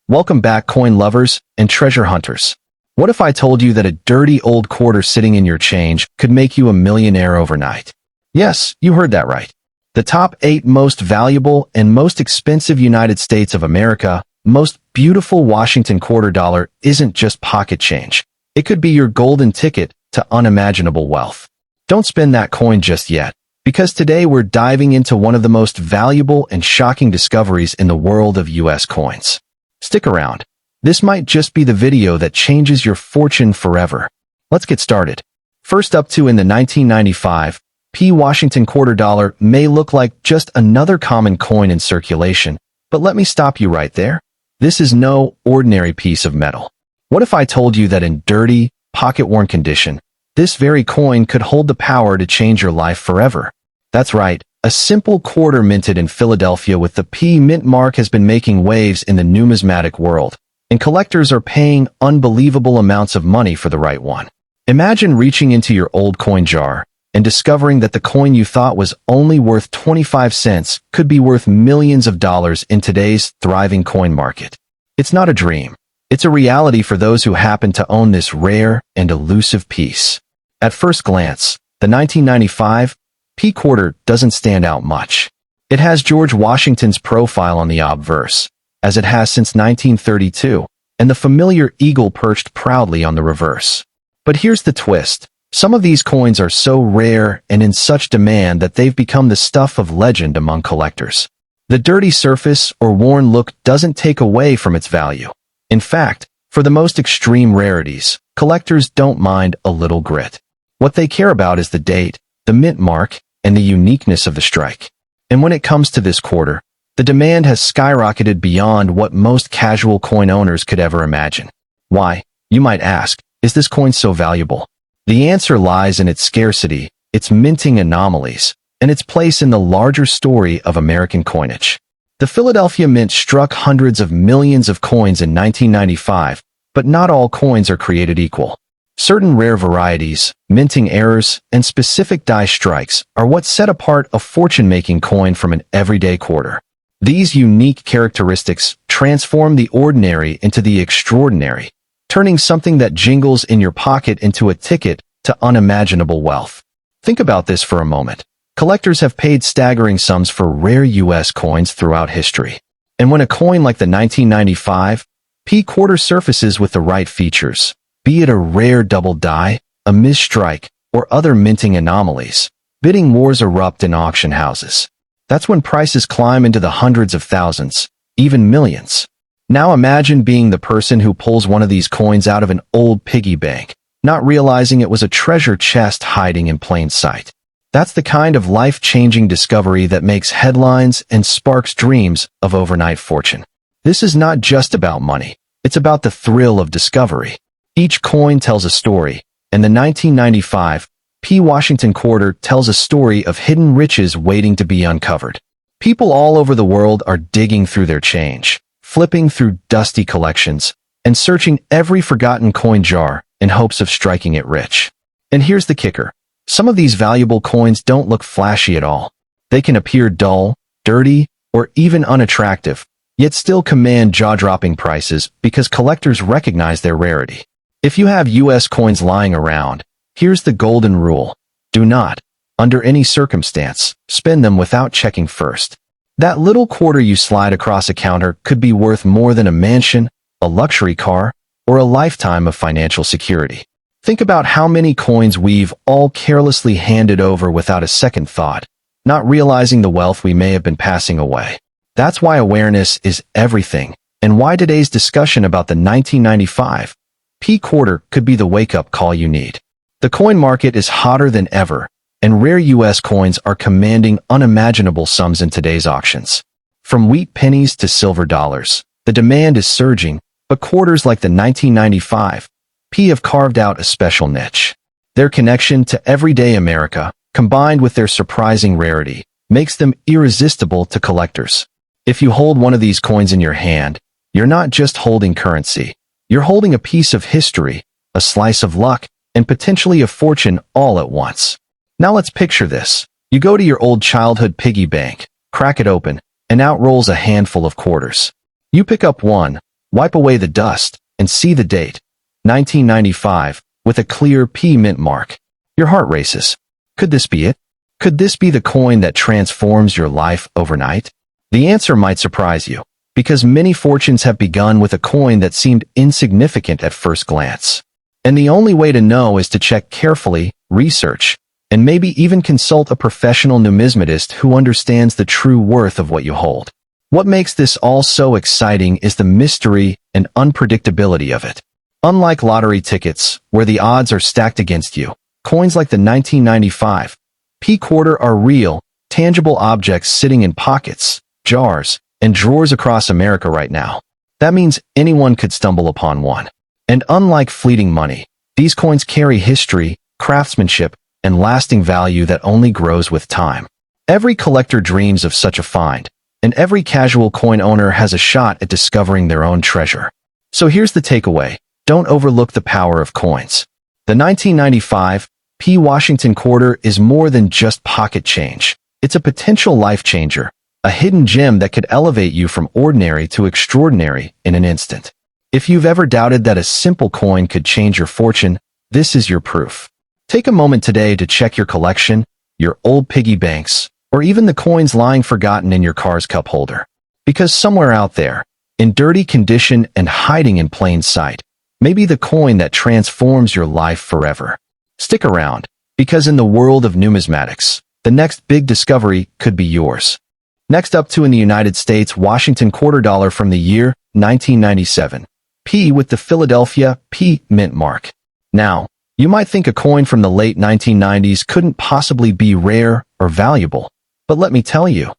Welcome back, coin lovers and treasure hunters. What if I told you that a dirty old quarter sitting in your change could make you a millionaire overnight? Yes, you heard that right. The top 8 most valuable and most expensive United States of America, most beautiful Washington quarter dollar isn't just pocket change. It could be your golden ticket to unimaginable wealth. Don't spend that coin just yet, because today we're diving into one of the most valuable and shocking discoveries in the world of US coins. Stick around. This might just be the video that changes your fortune forever. Let's get started. First up, in the 1995, P Washington quarter dollar may look like just another common coin in circulation, but let me stop you right there. This is no ordinary piece of metal. What if I told you that in dirty, pocket-worn condition, this very coin could hold the power to change your life forever? That's right. A simple quarter minted in Philadelphia with the P mint mark has been making waves in the numismatic world, and collectors are paying unbelievable amounts of money for the right one. Imagine reaching into your old coin jar and discovering that the coin you thought was only worth 25 cents could be worth millions of dollars in today's thriving coin market. It's not a dream. It's a reality for those who happen to own this rare and elusive piece. At first glance, the 1995 P quarter doesn't stand out much. It has George Washington's profile on the obverse, as it has since 1932, and the familiar eagle perched proudly on the reverse. But here's the twist. Some of these coins are so rare and in such demand that they've become the stuff of legend among collectors. The dirty surface or worn look doesn't take away from its value. In fact, for the most extreme rarities, collectors don't mind a little grit. What they care about is the date, the mint mark, and the uniqueness of the strike. And when it comes to this quarter, the demand has skyrocketed beyond what most casual coin owners could ever imagine. Why, you might ask, is this coin so valuable? The answer lies in its scarcity, its minting anomalies, and its place in the larger story of American coinage. The Philadelphia Mint struck hundreds of millions of coins in 1995, but not all coins are created equal. Certain rare varieties, minting errors, and specific die strikes are what set apart a fortune-making coin from an everyday quarter. These unique characteristics transform the ordinary into the extraordinary, turning something that jingles in your pocket into a ticket to unimaginable wealth. Think about this for a moment. Collectors have paid staggering sums for rare U.S. coins throughout history. And when a coin like the 1995 P quarter surfaces with the right features, be it a rare double die, a misstrike, or other minting anomalies, bidding wars erupt in auction houses. That's when prices climb into the hundreds of thousands, even millions. Now imagine being the person who pulls one of these coins out of an old piggy bank, not realizing it was a treasure chest hiding in plain sight. That's the kind of life-changing discovery that makes headlines and sparks dreams of overnight fortune. This is not just about money. It's about the thrill of discovery. Each coin tells a story, and the 1995 P Washington quarter tells a story of hidden riches waiting to be uncovered. People all over the world are digging through their change, flipping through dusty collections, and searching every forgotten coin jar in hopes of striking it rich. And here's the kicker. Some of these valuable coins don't look flashy at all. They can appear dull, dirty, or even unattractive, yet still command jaw-dropping prices because collectors recognize their rarity. If you have U.S. coins lying around, here's the golden rule. Do not, under any circumstance, spend them without checking first. That little quarter you slide across a counter could be worth more than a mansion, a luxury car, or a lifetime of financial security. Think about how many coins we've all carelessly handed over without a second thought, not realizing the wealth we may have been passing away. That's why awareness is everything, and why today's discussion about the 1995 P quarter could be the wake-up call you need. The coin market is hotter than ever, and rare U.S. coins are commanding unimaginable sums in today's auctions. From wheat pennies to silver dollars, the demand is surging, but quarters like the 1995 P have carved out a special niche. Their connection to everyday America, combined with their surprising rarity, makes them irresistible to collectors. If you hold one of these coins in your hand, you're not just holding currency. You're holding a piece of history, a slice of luck, and potentially a fortune all at once. Now let's picture this. You go to your old childhood piggy bank, crack it open, and out rolls a handful of quarters. You pick up one, Wipe away the dust and see the date, 1995, with a clear P mint mark. Your heart races. Could this be it? Could this be the coin that transforms your life overnight? The answer might surprise you, because many fortunes have begun with a coin that seemed insignificant at first glance. And the only way to know is to check carefully, research, and maybe even consult a professional numismatist who understands the true worth of what you hold. What makes this all so exciting is the mystery and unpredictability of it. Unlike lottery tickets, where the odds are stacked against you, coins like the 1995 P quarter are real, tangible objects sitting in pockets, jars, and drawers across America right now. That means anyone could stumble upon one. And unlike fleeting money, these coins carry history, craftsmanship, and lasting value that only grows with time. Every collector dreams of such a find, and every casual coin owner has a shot at discovering their own treasure. So here's the takeaway. Don't overlook the power of coins. The 1995 P Washington quarter is more than just pocket change. It's a potential life changer, a hidden gem that could elevate you from ordinary to extraordinary in an instant. If you've ever doubted that a simple coin could change your fortune, this is your proof. Take a moment today to check your collection, your old piggy banks, or even the coins lying forgotten in your car's cup holder. Because somewhere out there, in dirty condition and hiding in plain sight, may be the coin that transforms your life forever. Stick around, because in the world of numismatics, the next big discovery could be yours. Next up in the United States, Washington quarter dollar from the year 1997. P with the Philadelphia P mint mark. Now, you might think a coin from the late 1990s couldn't possibly be rare or valuable, but let me tell you,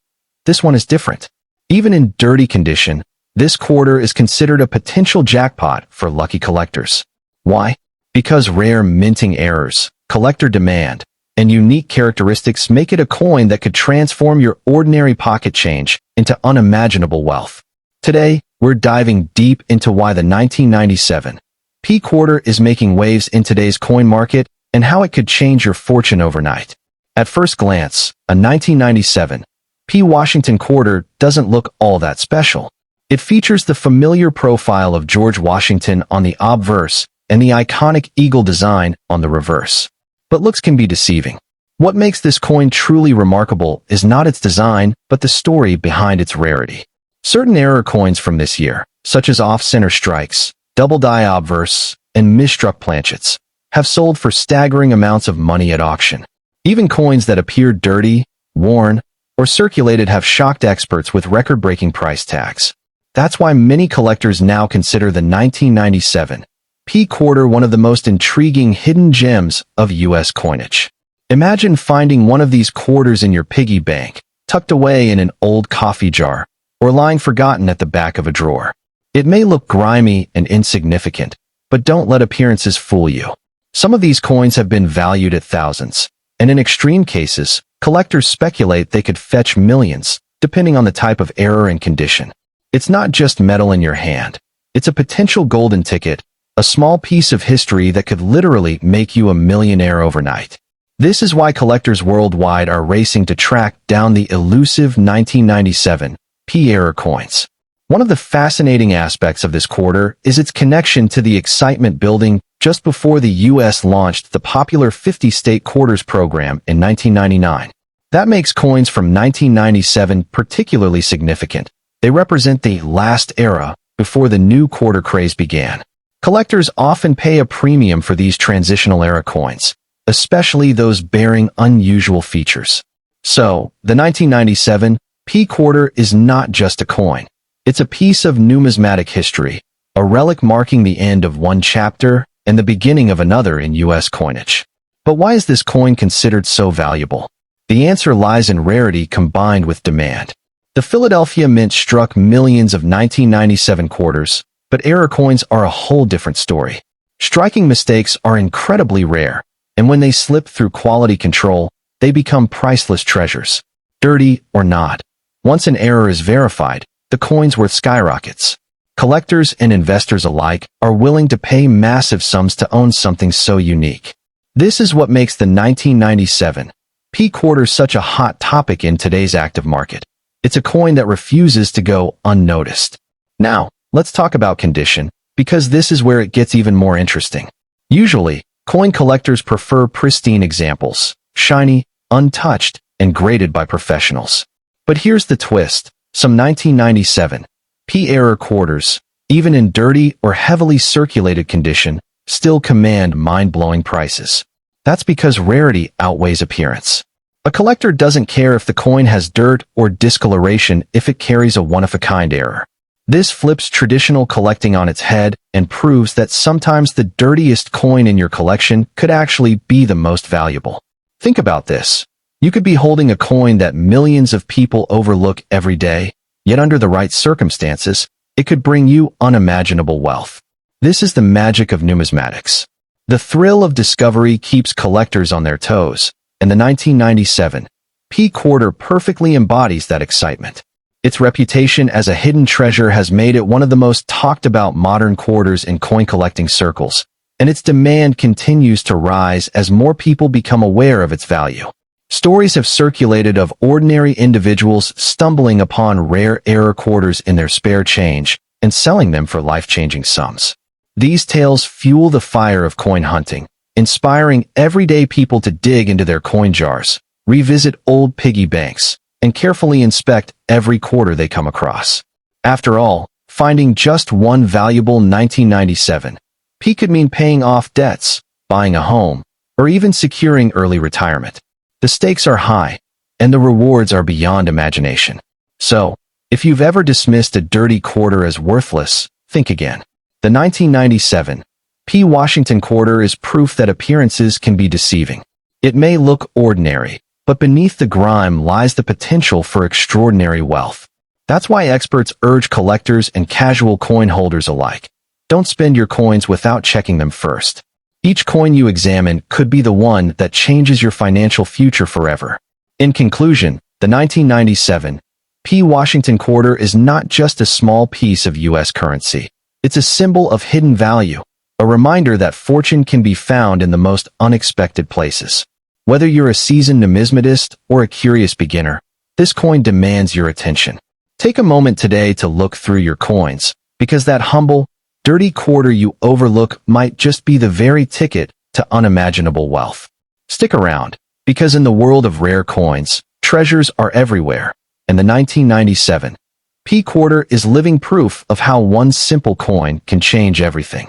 this one is different. Even in dirty condition, this quarter is considered a potential jackpot for lucky collectors. Why? Because rare minting errors, collector demand, and unique characteristics make it a coin that could transform your ordinary pocket change into unimaginable wealth. Today, we're diving deep into why the 1997 P quarter is making waves in today's coin market and how it could change your fortune overnight. At first glance, a 1997 P Washington quarter doesn't look all that special. It features the familiar profile of George Washington on the obverse and the iconic eagle design on the reverse. But looks can be deceiving. What makes this coin truly remarkable is not its design, but the story behind its rarity. Certain error coins from this year, such as off-center strikes, double die obverse, and misstruck planchets, have sold for staggering amounts of money at auction. Even coins that appear dirty, worn, or circulated have shocked experts with record-breaking price tags. That's why many collectors now consider the 1997 P quarter one of the most intriguing hidden gems of U.S. coinage. Imagine finding one of these quarters in your piggy bank, tucked away in an old coffee jar, or lying forgotten at the back of a drawer. It may look grimy and insignificant, but don't let appearances fool you. Some of these coins have been valued at thousands, and in extreme cases, collectors speculate they could fetch millions, depending on the type of error and condition. It's not just metal in your hand. It's a potential golden ticket, a small piece of history that could literally make you a millionaire overnight. This is why collectors worldwide are racing to track down the elusive 1997 P error coins. One of the fascinating aspects of this quarter is its connection to the excitement building just before the U.S. launched the popular 50-state quarters program in 1999. That makes coins from 1997 particularly significant. They represent the last era before the new quarter craze began. Collectors often pay a premium for these transitional era coins, especially those bearing unusual features. So, the 1997 P quarter is not just a coin. It's a piece of numismatic history, a relic marking the end of one chapter and the beginning of another in U.S. coinage. But why is this coin considered so valuable? The answer lies in rarity combined with demand. The Philadelphia Mint struck millions of 1997 quarters, but error coins are a whole different story. Striking mistakes are incredibly rare, and when they slip through quality control, they become priceless treasures. Dirty or not, once an error is verified, the coin's worth skyrockets. Collectors and investors alike are willing to pay massive sums to own something so unique. This is what makes the 1997 P quarter such a hot topic in today's active market. It's a coin that refuses to go unnoticed. Now, Let's talk about condition, because this is where it gets even more interesting. Usually, coin collectors prefer pristine examples, shiny, untouched, and graded by professionals. But here's the twist. Some 1997 P-era quarters, even in dirty or heavily circulated condition, still command mind-blowing prices. That's because rarity outweighs appearance. A collector doesn't care if the coin has dirt or discoloration if it carries a one-of-a-kind error. This flips traditional collecting on its head and proves that sometimes the dirtiest coin in your collection could actually be the most valuable. Think about this. You could be holding a coin that millions of people overlook every day, yet under the right circumstances, it could bring you unimaginable wealth. This is the magic of numismatics. The thrill of discovery keeps collectors on their toes, and the 1997 P quarter perfectly embodies that excitement. Its reputation as a hidden treasure has made it one of the most talked about modern quarters in coin collecting circles, and its demand continues to rise as more people become aware of its value. Stories have circulated of ordinary individuals stumbling upon rare error quarters in their spare change and selling them for life-changing sums. These tales fuel the fire of coin hunting, inspiring everyday people to dig into their coin jars, revisit old piggy banks, and carefully inspect every quarter they come across. After all, finding just one valuable 1997 P could mean paying off debts, buying a home, or even securing early retirement. The stakes are high, and the rewards are beyond imagination. So, if you've ever dismissed a dirty quarter as worthless, think again. The 1997 P Washington quarter is proof that appearances can be deceiving. It may look ordinary, but beneath the grime lies the potential for extraordinary wealth. That's why experts urge collectors and casual coin holders alike. Don't spend your coins without checking them first. Each coin you examine could be the one that changes your financial future forever. In conclusion, the 1997 P Washington quarter is not just a small piece of U.S. currency. It's a symbol of hidden value, a reminder that fortune can be found in the most unexpected places. Whether you're a seasoned numismatist or a curious beginner, this coin demands your attention. Take a moment today to look through your coins, because that humble, dirty quarter you overlook might just be the very ticket to unimaginable wealth. Stick around, because in the world of rare coins, treasures are everywhere, and the 1997 P quarter is living proof of how one simple coin can change everything.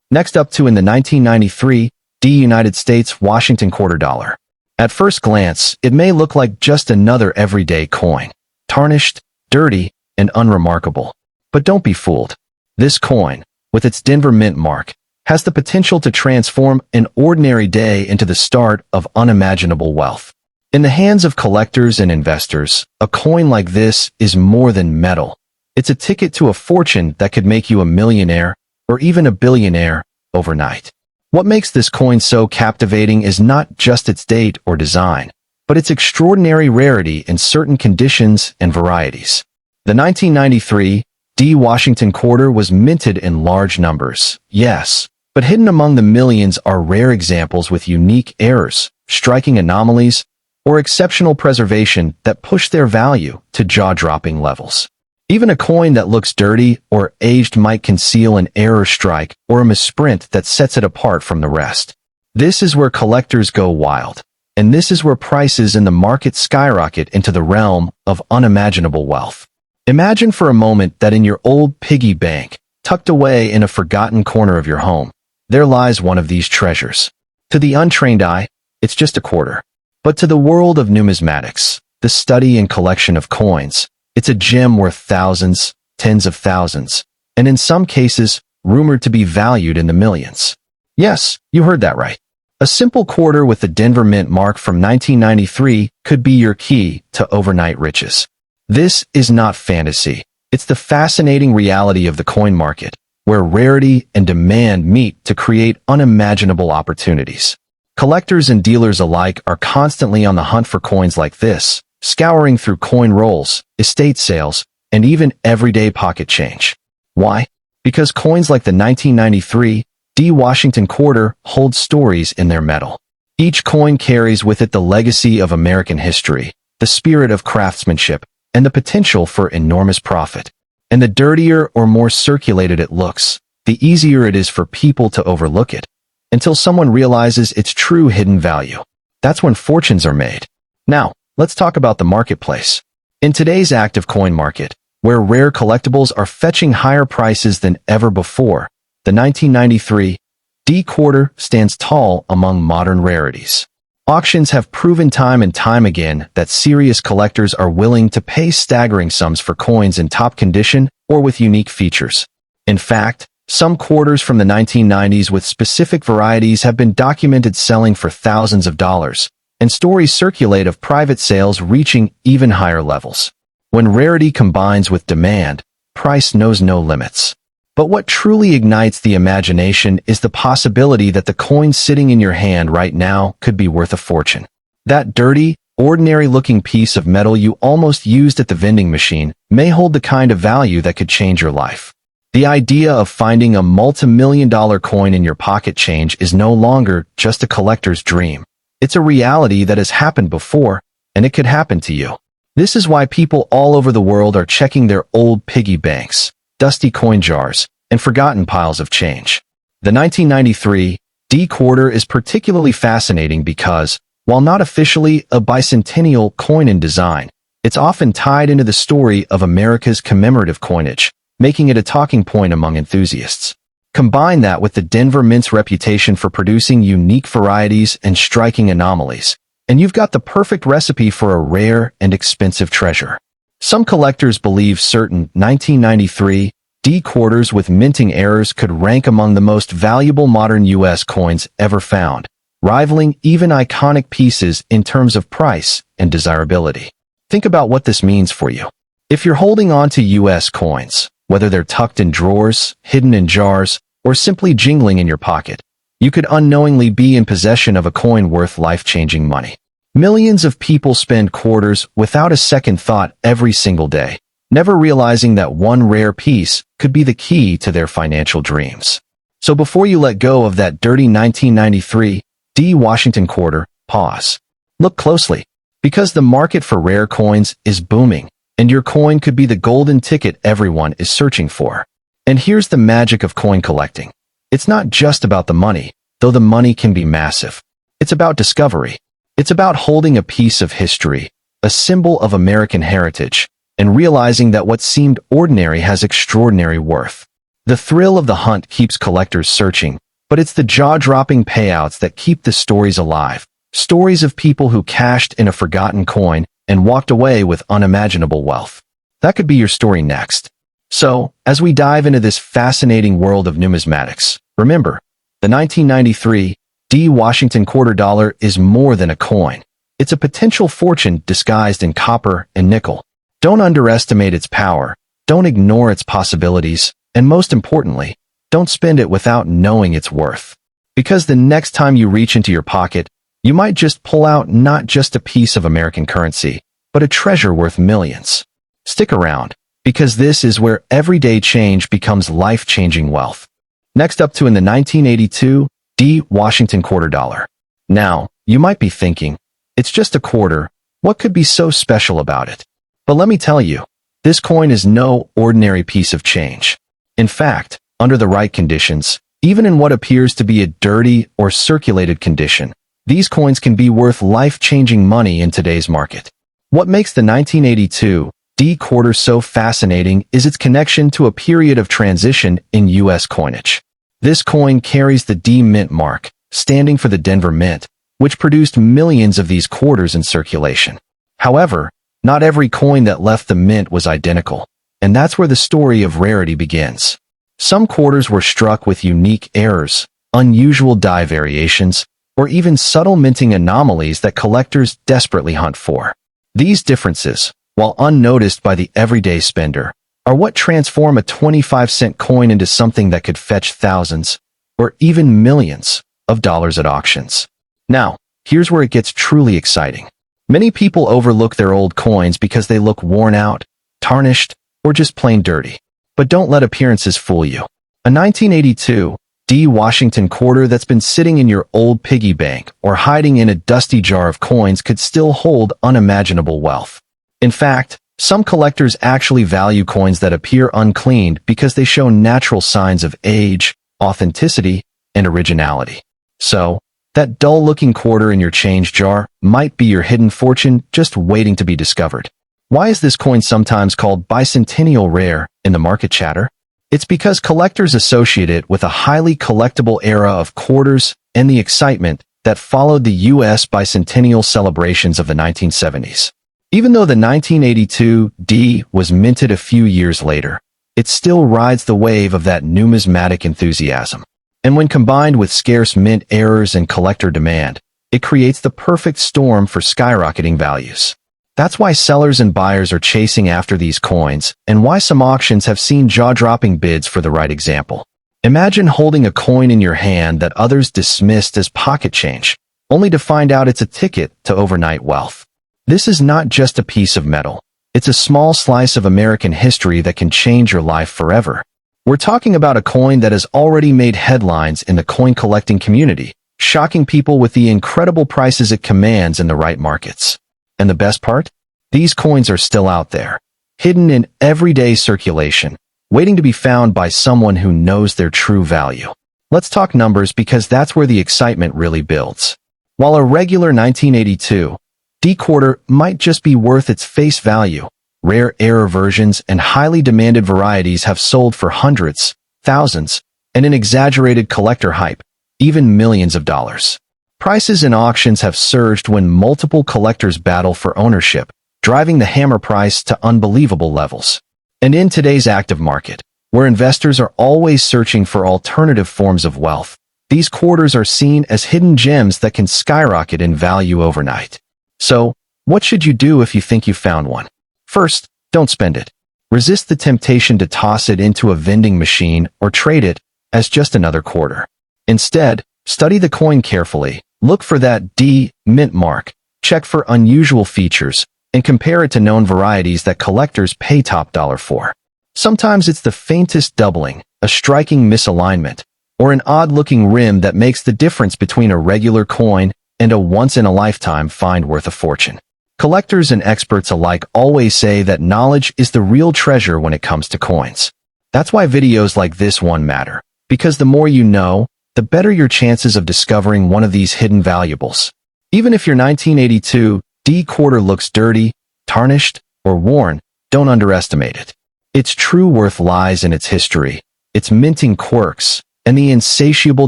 Next up in the 1993 D United States Washington quarter dollar. At first glance, it may look like just another everyday coin, tarnished, dirty, and unremarkable. But don't be fooled. This coin, with its Denver Mint mark, has the potential to transform an ordinary day into the start of unimaginable wealth. In the hands of collectors and investors, a coin like this is more than metal. It's a ticket to a fortune that could make you a millionaire, or even a billionaire, overnight. What makes this coin so captivating is not just its date or design, but its extraordinary rarity in certain conditions and varieties. The 1993 D Washington quarter was minted in large numbers, yes, but hidden among the millions are rare examples with unique errors, striking anomalies, or exceptional preservation that push their value to jaw-dropping levels. Even a coin that looks dirty or aged might conceal an error strike or a misprint that sets it apart from the rest. This is where collectors go wild, and this is where prices in the market skyrocket into the realm of unimaginable wealth. Imagine for a moment that in your old piggy bank, tucked away in a forgotten corner of your home, there lies one of these treasures. To the untrained eye, it's just a quarter. But to the world of numismatics, the study and collection of coins, it's a gem worth thousands, tens of thousands, and in some cases, rumored to be valued in the millions. Yes, you heard that right. A simple quarter with the Denver Mint mark from 1993 could be your key to overnight riches. This is not fantasy. It's the fascinating reality of the coin market, where rarity and demand meet to create unimaginable opportunities. Collectors and dealers alike are constantly on the hunt for coins like this, scouring through coin rolls, estate sales, and even everyday pocket change. Why? Because coins like the 1993 D Washington quarter hold stories in their metal. Each coin carries with it the legacy of American history, the spirit of craftsmanship, and the potential for enormous profit. And the dirtier or more circulated it looks, the easier it is for people to overlook it, until someone realizes its true hidden value. That's when fortunes are made. Now, let's talk about the marketplace. In today's active coin market, where rare collectibles are fetching higher prices than ever before, the 1993 D quarter stands tall among modern rarities. Auctions have proven time and time again that serious collectors are willing to pay staggering sums for coins in top condition or with unique features. In fact, some quarters from the 1990s with specific varieties have been documented selling for thousands of dollars, and stories circulate of private sales reaching even higher levels. When rarity combines with demand, price knows no limits. But what truly ignites the imagination is the possibility that the coin sitting in your hand right now could be worth a fortune. That dirty, ordinary-looking piece of metal you almost used at the vending machine may hold the kind of value that could change your life. The idea of finding a multi-million-dollar coin in your pocket change is no longer just a collector's dream. It's a reality that has happened before, and it could happen to you. This is why people all over the world are checking their old piggy banks, dusty coin jars, and forgotten piles of change. The 1993 D quarter is particularly fascinating because, while not officially a bicentennial coin in design, it's often tied into the story of America's commemorative coinage, making it a talking point among enthusiasts. Combine that with the Denver Mint's reputation for producing unique varieties and striking anomalies, and you've got the perfect recipe for a rare and expensive treasure. Some collectors believe certain 1993 D quarters with minting errors could rank among the most valuable modern U.S. coins ever found, rivaling even iconic pieces in terms of price and desirability. Think about what this means for you. If you're holding on to U.S. coins, whether they're tucked in drawers, hidden in jars, or simply jingling in your pocket, you could unknowingly be in possession of a coin worth life-changing money. Millions of people spend quarters without a second thought every single day, never realizing that one rare piece could be the key to their financial dreams. So before you let go of that dirty 1993 D Washington quarter, pause. Look closely, because the market for rare coins is booming, and your coin could be the golden ticket everyone is searching for. And here's the magic of coin collecting. It's not just about the money, though the money can be massive. It's about discovery. It's about holding a piece of history, a symbol of American heritage, and realizing that what seemed ordinary has extraordinary worth. The thrill of the hunt keeps collectors searching, but it's the jaw-dropping payouts that keep the stories alive. Stories of people who cashed in a forgotten coin and walked away with unimaginable wealth. That could be your story next. So, as we dive into this fascinating world of numismatics, remember, the 1993 D Washington quarter dollar is more than a coin. It's a potential fortune disguised in copper and nickel. Don't underestimate its power, don't ignore its possibilities, and most importantly, don't spend it without knowing its worth. Because the next time you reach into your pocket, you might just pull out not just a piece of American currency, but a treasure worth millions. Stick around, because this is where everyday change becomes life-changing wealth. Next up in the 1982 D Washington quarter dollar. Now, you might be thinking, it's just a quarter, what could be so special about it? But let me tell you, this coin is no ordinary piece of change. In fact, under the right conditions, even in what appears to be a dirty or circulated condition, these coins can be worth life-changing money in today's market. What makes the 1982 D quarter so fascinating is its connection to a period of transition in U.S. coinage. This coin carries the D Mint mark, standing for the Denver Mint, which produced millions of these quarters in circulation. However, not every coin that left the mint was identical, and that's where the story of rarity begins. Some quarters were struck with unique errors, unusual die variations, or even subtle minting anomalies that collectors desperately hunt for. These differences, while unnoticed by the everyday spender, are what transform a 25-cent coin into something that could fetch thousands, or even millions, of dollars at auctions. Now, here's where it gets truly exciting. Many people overlook their old coins because they look worn out, tarnished, or just plain dirty. But don't let appearances fool you. A 1982 D Washington quarter that's been sitting in your old piggy bank or hiding in a dusty jar of coins could still hold unimaginable wealth. In fact, Some collectors actually value coins that appear uncleaned because they show natural signs of age, authenticity, and originality. So, that dull-looking quarter in your change jar might be your hidden fortune just waiting to be discovered. Why is this coin sometimes called bicentennial rare in the market chatter? It's because collectors associate it with a highly collectible era of quarters and the excitement that followed the U.S. bicentennial celebrations of the 1970s. Even though the 1982 D was minted a few years later, it still rides the wave of that numismatic enthusiasm. And when combined with scarce mint errors and collector demand, it creates the perfect storm for skyrocketing values. That's why sellers and buyers are chasing after these coins, and why some auctions have seen jaw-dropping bids for the right example. Imagine holding a coin in your hand that others dismissed as pocket change, only to find out it's a ticket to overnight wealth. This is not just a piece of metal. It's a small slice of American history that can change your life forever. We're talking about a coin that has already made headlines in the coin collecting community, shocking people with the incredible prices it commands in the right markets. And the best part? These coins are still out there, hidden in everyday circulation, waiting to be found by someone who knows their true value. Let's talk numbers because that's where the excitement really builds. While a regular 1982 D quarter might just be worth its face value, rare error versions and highly demanded varieties have sold for hundreds, thousands, and an exaggerated collector hype, even millions of dollars. Prices in auctions have surged when multiple collectors battle for ownership, driving the hammer price to unbelievable levels. And in today's active market, where investors are always searching for alternative forms of wealth, these quarters are seen as hidden gems that can skyrocket in value overnight. So, what should you do if you think you found one? First, don't spend it. Resist the temptation to toss it into a vending machine or trade it as just another quarter. Instead, study the coin carefully, look for that D mint mark, check for unusual features, and compare it to known varieties that collectors pay top dollar for. Sometimes it's the faintest doubling, a striking misalignment, or an odd-looking rim that makes the difference between a regular coin and a once-in-a-lifetime find worth a fortune. Collectors and experts alike always say that knowledge is the real treasure when it comes to coins. That's why videos like this one matter, because the more you know, the better your chances of discovering one of these hidden valuables. Even if your 1982 D quarter looks dirty, tarnished, or worn, don't underestimate it. Its true worth lies in its history, its minting quirks, and the insatiable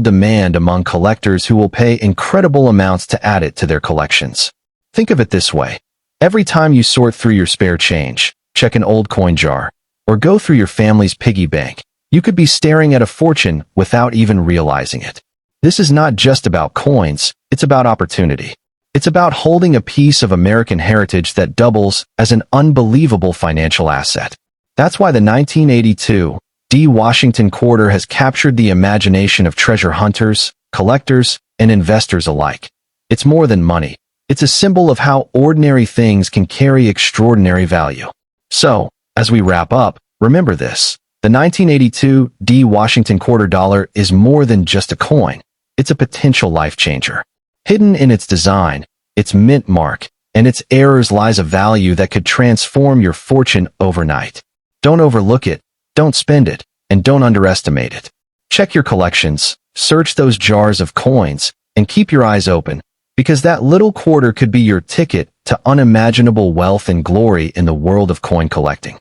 demand among collectors who will pay incredible amounts to add it to their collections. Think of it this way. Every time you sort through your spare change, check an old coin jar, or go through your family's piggy bank, you could be staring at a fortune without even realizing it. This is not just about coins, it's about opportunity. It's about holding a piece of American heritage that doubles as an unbelievable financial asset. That's why the 1982 D Washington quarter has captured the imagination of treasure hunters, collectors, and investors alike. It's more than money. It's a symbol of how ordinary things can carry extraordinary value. So, as we wrap up, remember this. The 1982 D Washington quarter dollar is more than just a coin. It's a potential life changer. Hidden in its design, its mint mark, and its errors lies a value that could transform your fortune overnight. Don't overlook it. Don't spend it, and don't underestimate it. Check your collections, search those jars of coins, and keep your eyes open, because that little quarter could be your ticket to unimaginable wealth and glory in the world of coin collecting.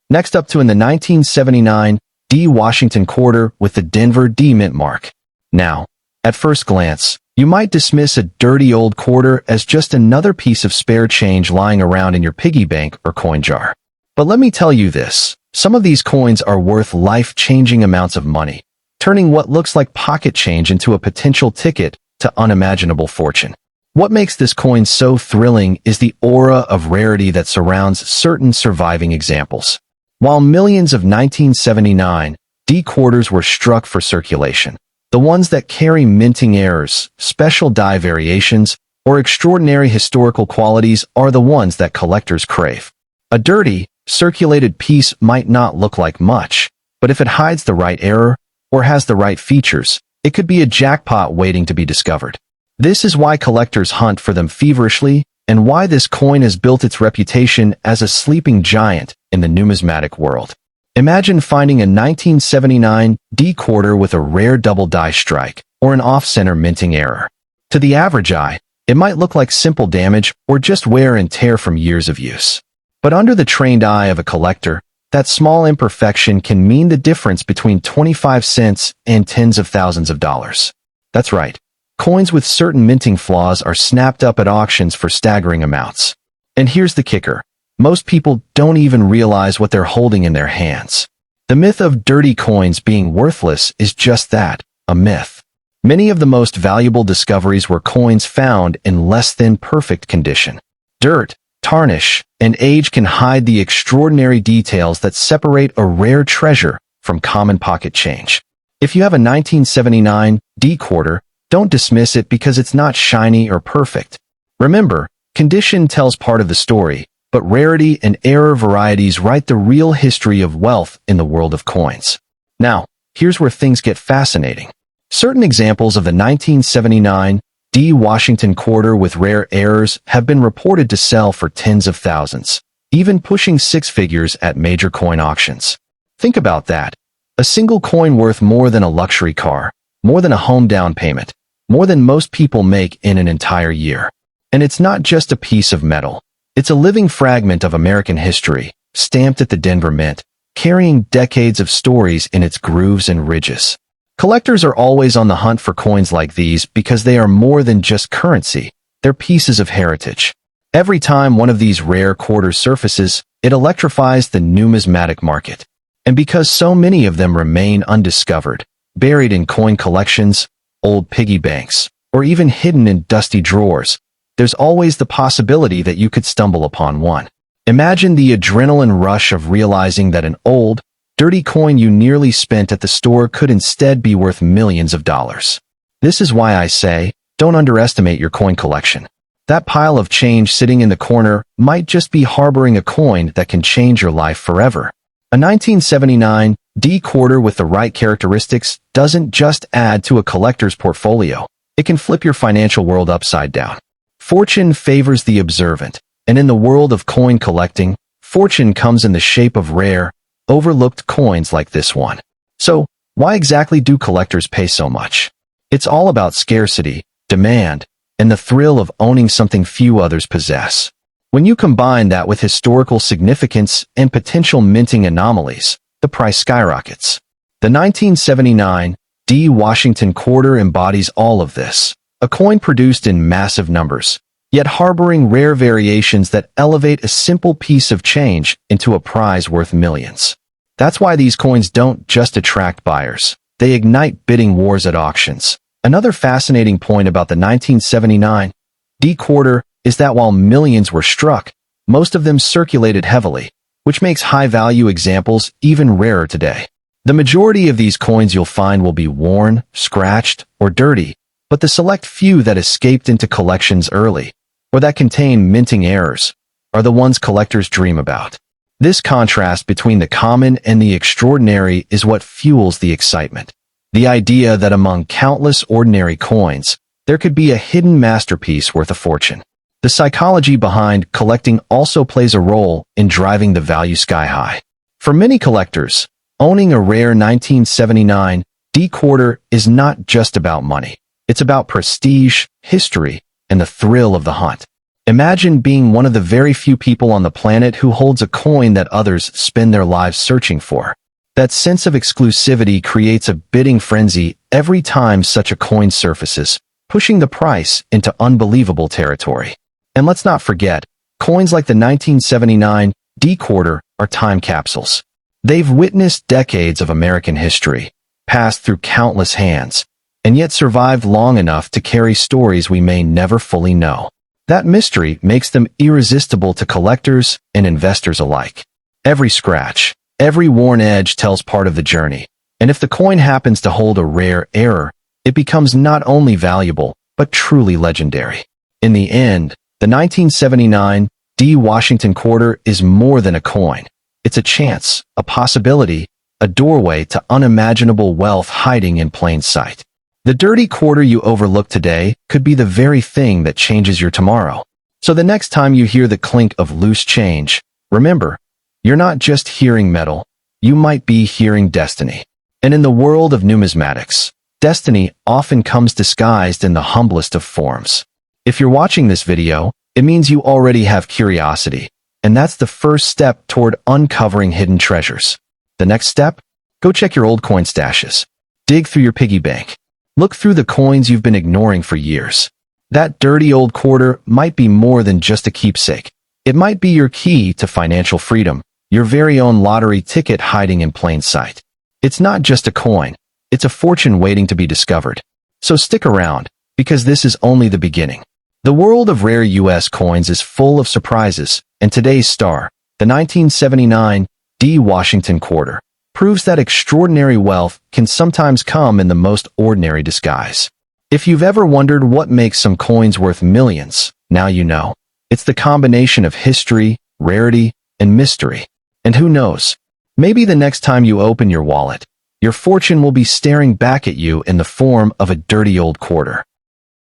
Next up to in the 1979 D Washington quarter with the Denver D mint mark. Now, at first glance, you might dismiss a dirty old quarter as just another piece of spare change lying around in your piggy bank or coin jar. But let me tell you this. Some of these coins are worth life-changing amounts of money, turning what looks like pocket change into a potential ticket to unimaginable fortune. What makes this coin so thrilling is the aura of rarity that surrounds certain surviving examples. While millions of 1979 D quarters were struck for circulation, the ones that carry minting errors, special die variations, or extraordinary historical qualities are the ones that collectors crave. A dirty, circulated piece might not look like much, but if it hides the right error or has the right features, it could be a jackpot waiting to be discovered. This is why collectors hunt for them feverishly, and why this coin has built its reputation as a sleeping giant in the numismatic world. Imagine finding a 1979 D quarter with a rare double die strike or an off-center minting error. To the average eye, it might look like simple damage or just wear and tear from years of use. But under the trained eye of a collector, that small imperfection can mean the difference between 25 cents and tens of thousands of dollars. That's right. Coins with certain minting flaws are snapped up at auctions for staggering amounts. And here's the kicker. Most people don't even realize what they're holding in their hands. The myth of dirty coins being worthless is just that, a myth. Many of the most valuable discoveries were coins found in less than perfect condition. Dirt, tarnish, and age can hide the extraordinary details that separate a rare treasure from common pocket change. If you have a 1979 D quarter, don't dismiss it because it's not shiny or perfect. Remember, condition tells part of the story, but rarity and error varieties write the real history of wealth in the world of coins. Now, here's where things get fascinating. Certain examples of the 1979 D Washington quarter with rare errors have been reported to sell for tens of thousands, even pushing six figures at major coin auctions. Think about that. A single coin worth more than a luxury car, more than a home down payment, more than most people make in an entire year. And it's not just a piece of metal. It's a living fragment of American history, stamped at the Denver Mint, carrying decades of stories in its grooves and ridges. Collectors are always on the hunt for coins like these because they are more than just currency, they're pieces of heritage. Every time one of these rare quarters surfaces, it electrifies the numismatic market. And because so many of them remain undiscovered, buried in coin collections, old piggy banks, or even hidden in dusty drawers, there's always the possibility that you could stumble upon one. Imagine the adrenaline rush of realizing that an old, dirty coin you nearly spent at the store could instead be worth millions of dollars. This is why I say, don't underestimate your coin collection. That pile of change sitting in the corner might just be harboring a coin that can change your life forever. A 1979 D quarter with the right characteristics doesn't just add to a collector's portfolio. It can flip your financial world upside down. Fortune favors the observant, and in the world of coin collecting, fortune comes in the shape of rare, overlooked coins like this one. So, why exactly do collectors pay so much? It's all about scarcity, demand, and the thrill of owning something few others possess. When you combine that with historical significance and potential minting anomalies, the price skyrockets. The 1979 D Washington quarter embodies all of this, a coin produced in massive numbers, yet harboring rare variations that elevate a simple piece of change into a prize worth millions. That's why these coins don't just attract buyers, they ignite bidding wars at auctions. Another fascinating point about the 1979 D quarter is that while millions were struck, most of them circulated heavily, which makes high-value examples even rarer today. The majority of these coins you'll find will be worn, scratched, or dirty, but the select few that escaped into collections early, or that contain minting errors, are the ones collectors dream about. This contrast between the common and the extraordinary is what fuels the excitement. The idea that among countless ordinary coins, there could be a hidden masterpiece worth a fortune. The psychology behind collecting also plays a role in driving the value sky high. For many collectors, owning a rare 1979 D quarter is not just about money. It's about prestige, history, and the thrill of the hunt. Imagine being one of the very few people on the planet who holds a coin that others spend their lives searching for. That sense of exclusivity creates a bidding frenzy every time such a coin surfaces, pushing the price into unbelievable territory. And let's not forget, coins like the 1979 D quarter are time capsules. They've witnessed decades of American history, passed through countless hands, and yet survived long enough to carry stories we may never fully know. That mystery makes them irresistible to collectors and investors alike. Every scratch, every worn edge tells part of the journey, and if the coin happens to hold a rare error, it becomes not only valuable, but truly legendary. In the end, the 1979 D Washington quarter is more than a coin. It's a chance, a possibility, a doorway to unimaginable wealth hiding in plain sight. The dirty quarter you overlook today could be the very thing that changes your tomorrow. So the next time you hear the clink of loose change, remember, you're not just hearing metal, you might be hearing destiny. And in the world of numismatics, destiny often comes disguised in the humblest of forms. If you're watching this video, it means you already have curiosity, and that's the first step toward uncovering hidden treasures. The next step? Go check your old coin stashes. Dig through your piggy bank. Look through the coins you've been ignoring for years. That dirty old quarter might be more than just a keepsake. It might be your key to financial freedom, your very own lottery ticket hiding in plain sight. It's not just a coin, it's a fortune waiting to be discovered. So stick around, because this is only the beginning. The world of rare U.S. coins is full of surprises, and today's star, the 1979 D. Washington quarter, proves that extraordinary wealth can sometimes come in the most ordinary disguise. If you've ever wondered what makes some coins worth millions, now you know. It's the combination of history, rarity, and mystery. And who knows? Maybe the next time you open your wallet, your fortune will be staring back at you in the form of a dirty old quarter.